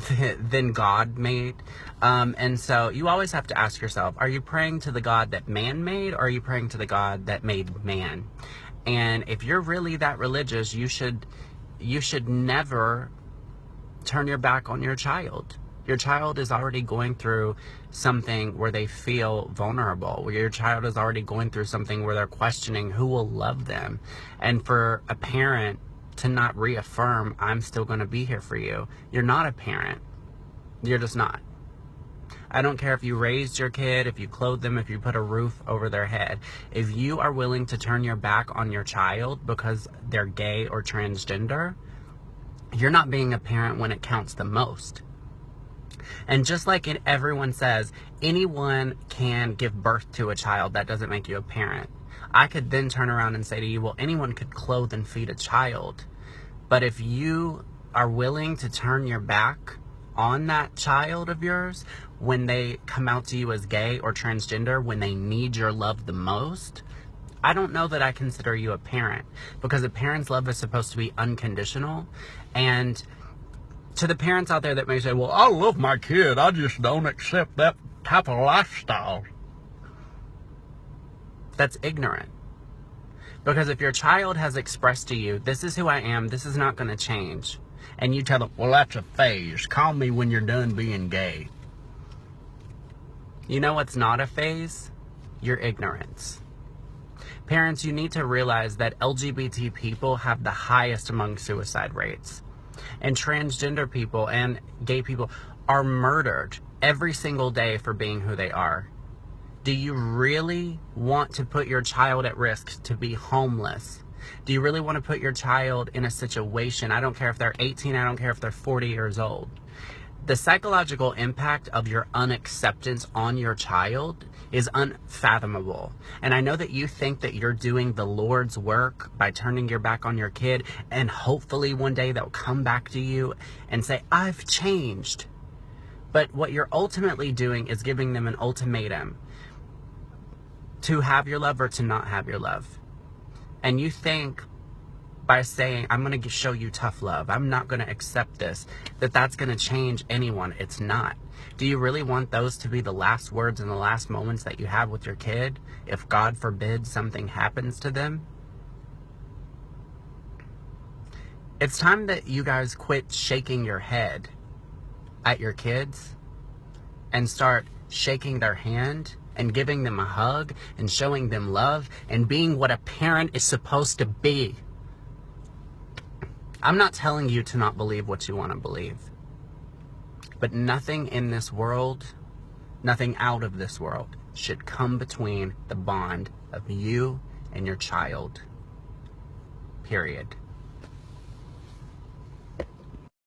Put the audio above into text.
than God made. And so you always have to ask yourself, are you praying to the God that man made, or are you praying to the God that made man? And if you're really that religious, you should never turn your back on your child. Your child is already going through something where they feel vulnerable, where your child is already going through something where they're questioning who will love them. And for a parent to not reaffirm, I'm still going to be here for you, you're not a parent. You're just not. I don't care if you raised your kid, if you clothed them, if you put a roof over their head. If you are willing to turn your back on your child because they're gay or transgender, you're not being a parent when it counts the most. And just like everyone says, anyone can give birth to a child. That doesn't make you a parent. I could then turn around and say to you, well, anyone could clothe and feed a child. But if you are willing to turn your back on that child of yours when they come out to you as gay or transgender, when they need your love the most, I don't know that I consider you a parent, because a parent's love is supposed to be unconditional. And to the parents out there that may say, well, I love my kid, I just don't accept that type of lifestyle. That's ignorant. Because if your child has expressed to you, this is who I am, this is not going to change, and you tell them, well, that's a phase, call me when you're done being gay. You know what's not a phase? Your ignorance. Parents, you need to realize that LGBT people have the highest among suicide rates. And transgender people and gay people are murdered every single day for being who they are. Do you really want to put your child at risk to be homeless? Do you really want to put your child in a situation? I don't care if they're 18, I don't care if they're 40 years old. The psychological impact of your unacceptance on your child is unfathomable. And I know that you think that you're doing the Lord's work by turning your back on your kid, and hopefully one day they'll come back to you and say, I've changed. But what you're ultimately doing is giving them an ultimatum to have your love or to not have your love. And you think by saying, I'm going to show you tough love, I'm not going to accept this, that's going to change anyone. It's not. Do you really want those to be the last words and the last moments that you have with your kid if, God forbid, something happens to them? It's time that you guys quit shaking your head at your kids and start shaking their hand and giving them a hug and showing them love and being what a parent is supposed to be. I'm not telling you to not believe what you want to believe. But nothing in this world, nothing out of this world, should come between the bond of you and your child. Period.